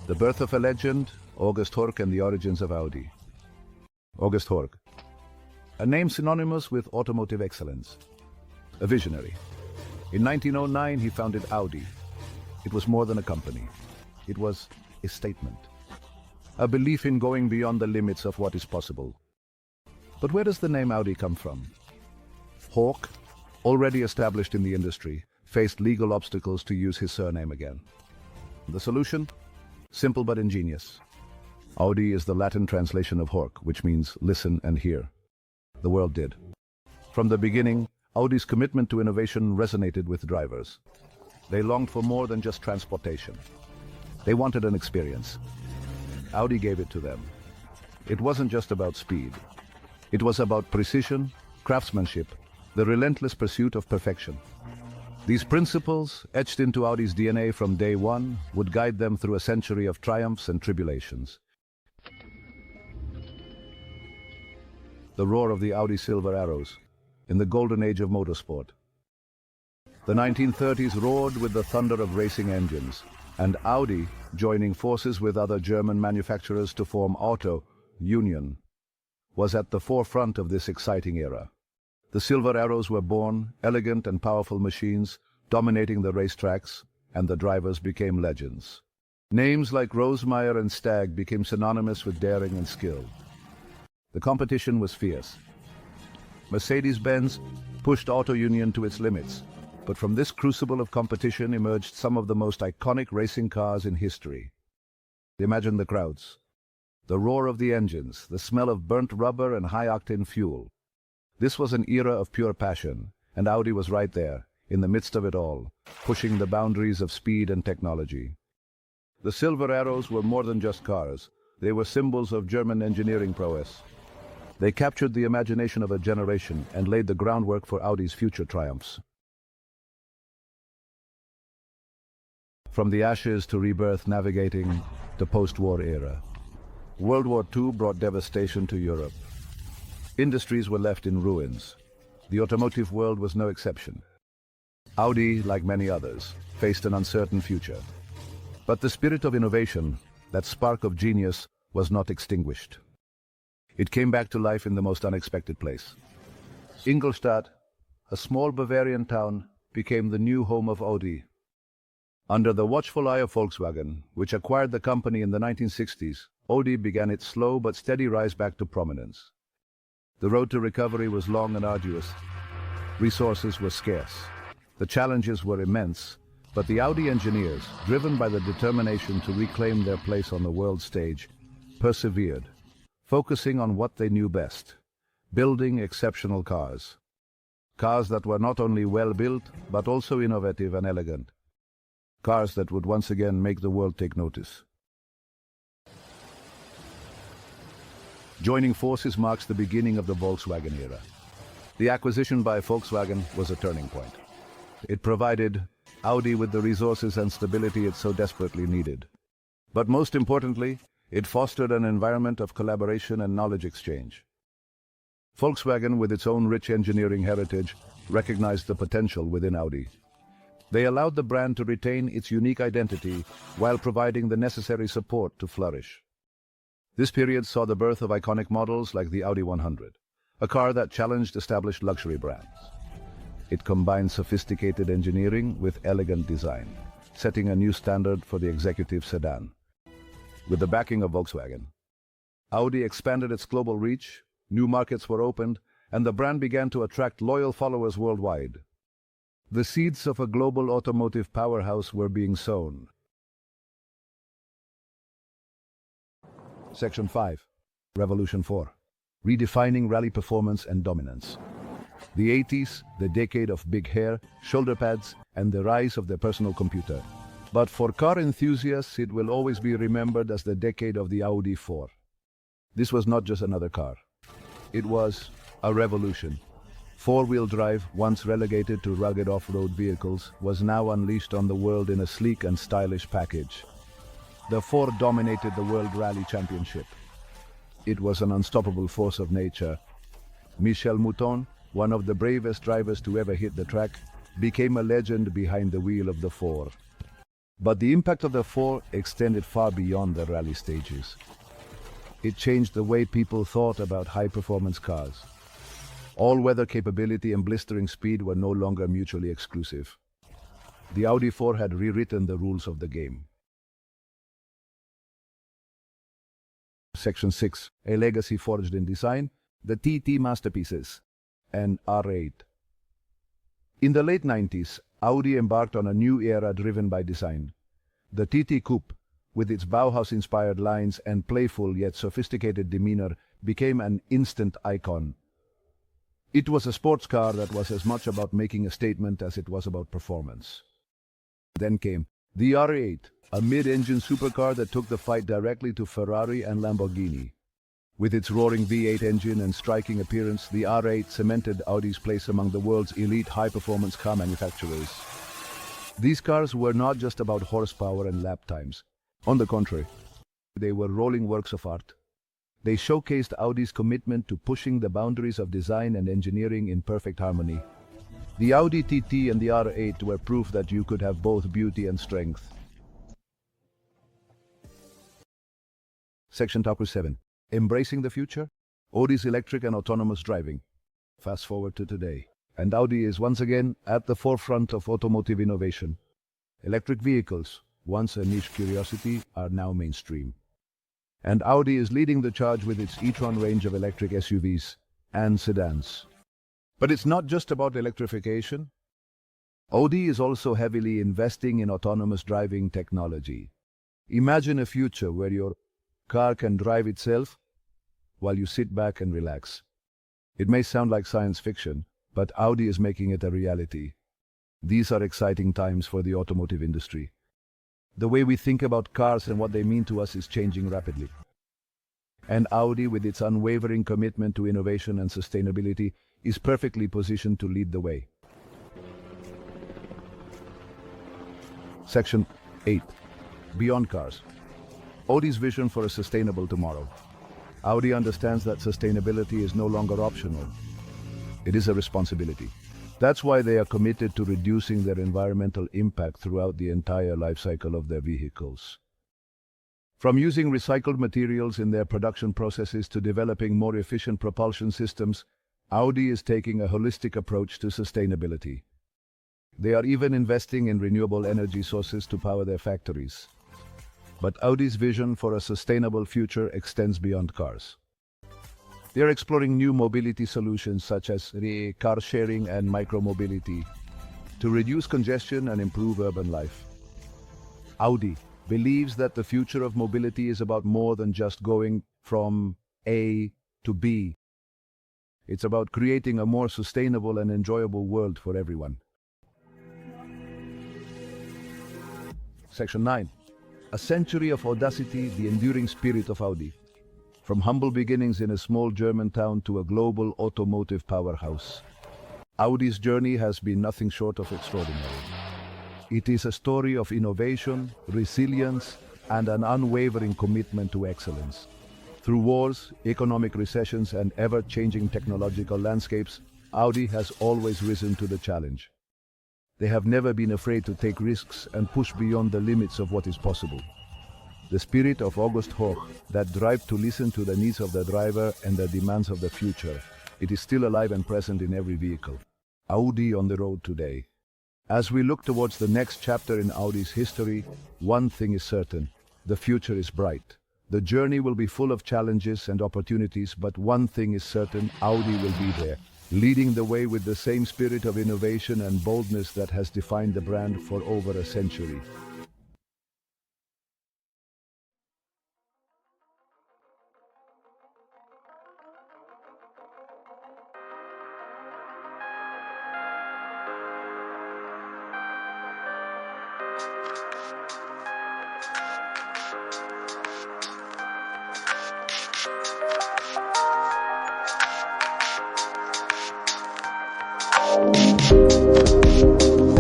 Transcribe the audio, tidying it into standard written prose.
The birth of a legend, August Horch and the origins of Audi. August Horch, a name synonymous with automotive excellence, a visionary. In 1909, he founded Audi. It was more than a company. It was a statement, a belief in going beyond the limits of what is possible. But where does the name Audi come from? Horch, already established in the industry, faced legal obstacles to use his surname again. The solution? Simple but ingenious. Audi is the Latin translation of Horch, which means listen and hear. The world did. From the beginning, Audi's commitment to innovation resonated with drivers. They longed for more than just transportation. They wanted an experience. Audi gave it to them. It wasn't just about speed. It was about precision, craftsmanship, the relentless pursuit of perfection. These principles, etched into Audi's DNA from day one, would guide them through a century of triumphs and tribulations. The roar of the Audi silver arrows, in the golden age of motorsport. The 1930s roared with the thunder of racing engines, and Audi, joining forces with other German manufacturers to form Auto Union, was at the forefront of this exciting era. The silver arrows were born, elegant and powerful machines, dominating the racetracks, and the drivers became legends. Names like Rosemeyer and Stagg became synonymous with daring and skill. The competition was fierce. Mercedes-Benz pushed Auto Union to its limits, but from this crucible of competition emerged some of the most iconic racing cars in history. Imagine the crowds, the roar of the engines, the smell of burnt rubber and high-octane fuel. This was an era of pure passion, and Audi was right there, in the midst of it all, pushing the boundaries of speed and technology. The silver arrows were more than just cars. They were symbols of German engineering prowess. They captured the imagination of a generation and laid the groundwork for Audi's future triumphs. From the ashes to rebirth, navigating the post-war era. World War II brought devastation to Europe. Industries were left in ruins. The automotive world was no exception. Audi, like many others, faced an uncertain future. But the spirit of innovation, that spark of genius, was not extinguished. It came back to life in the most unexpected place. Ingolstadt, a small Bavarian town, became the new home of Audi. Under the watchful eye of Volkswagen, which acquired the company in the 1960s, Audi began its slow but steady rise back to prominence. The road to recovery was long and arduous. Resources were scarce. The challenges were immense, but the Audi engineers, driven by the determination to reclaim their place on the world stage, persevered, focusing on what they knew best, building exceptional cars. Cars that were not only well-built, but also innovative and elegant. Cars that would once again make the world take notice. Joining forces marks the beginning of the Volkswagen era. The acquisition by Volkswagen was a turning point. It provided Audi with the resources and stability it so desperately needed. But most importantly, it fostered an environment of collaboration and knowledge exchange. Volkswagen, with its own rich engineering heritage, recognized the potential within Audi. They allowed the brand to retain its unique identity while providing the necessary support to flourish. This period saw the birth of iconic models like the Audi 100, a car that challenged established luxury brands. It combined sophisticated engineering with elegant design, setting a new standard for the executive sedan. With the backing of Volkswagen, Audi expanded its global reach, new markets were opened, and the brand began to attract loyal followers worldwide. The seeds of a global automotive powerhouse were being sown. Section 5. Revolution 4. Redefining rally performance and dominance. The 80s, the decade of big hair, shoulder pads, and the rise of the personal computer. But for car enthusiasts, it will always be remembered as the decade of the Audi 4. This was not just another car. It was a revolution. Four-wheel drive, once relegated to rugged off-road vehicles, was now unleashed on the world in a sleek and stylish package. The 4 dominated the World Rally Championship. It was an unstoppable force of nature. Michel Mouton, one of the bravest drivers to ever hit the track, became a legend behind the wheel of the 4. But the impact of the four extended far beyond the rally stages. It changed the way people thought about high-performance cars. All-weather capability and blistering speed were no longer mutually exclusive. The Audi 4 had rewritten the rules of the game. Section 6. A legacy forged in design, the TT masterpieces, and R8. In the late 90s, Audi embarked on a new era driven by design. The TT Coupe, with its Bauhaus-inspired lines and playful yet sophisticated demeanor, became an instant icon. It was a sports car that was as much about making a statement as it was about performance. Then came the R8, a mid-engine supercar that took the fight directly to Ferrari and Lamborghini. With its roaring V8 engine and striking appearance, the R8 cemented Audi's place among the world's elite high-performance car manufacturers. These cars were not just about horsepower and lap times. On the contrary, they were rolling works of art. They showcased Audi's commitment to pushing the boundaries of design and engineering in perfect harmony. The Audi TT and the R8 were proof that you could have both beauty and strength. Section 7. Embracing the future? Audi's electric and autonomous driving. Fast forward to today, and Audi is once again at the forefront of automotive innovation. Electric vehicles, once a niche curiosity, are now mainstream. And Audi is leading the charge with its e-tron range of electric SUVs and sedans. But it's not just about electrification. Audi is also heavily investing in autonomous driving technology. Imagine a future where your car can drive itself while you sit back and relax. It may sound like science fiction, but Audi is making it a reality. These are exciting times for the automotive industry. The way we think about cars and what they mean to us is changing rapidly. And Audi, with its unwavering commitment to innovation and sustainability, is perfectly positioned to lead the way. Section 8. Beyond cars. Audi's vision for a sustainable tomorrow. Audi understands that sustainability is no longer optional. It is a responsibility. That's why they are committed to reducing their environmental impact throughout the entire life cycle of their vehicles. From using recycled materials in their production processes to developing more efficient propulsion systems, Audi is taking a holistic approach to sustainability. They are even investing in renewable energy sources to power their factories. But Audi's vision for a sustainable future extends beyond cars. They are exploring new mobility solutions such as car sharing and micromobility to reduce congestion and improve urban life. Audi believes that the future of mobility is about more than just going from A to B. It's about creating a more sustainable and enjoyable world for everyone. Section 9. A century of audacity, the enduring spirit of Audi. From humble beginnings in a small German town to a global automotive powerhouse, Audi's journey has been nothing short of extraordinary. It is a story of innovation, resilience, and an unwavering commitment to excellence. Through wars, economic recessions, and ever-changing technological landscapes, Audi has always risen to the challenge. They have never been afraid to take risks and push beyond the limits of what is possible. The spirit of August Horch, that drive to listen to the needs of the driver and the demands of the future, it is still alive and present in every vehicle. Audi on the road today. As we look towards the next chapter in Audi's history, one thing is certain: the future is bright. The journey will be full of challenges and opportunities, but one thing is certain: Audi will be there, leading the way with the same spirit of innovation and boldness that has defined the brand for over a century.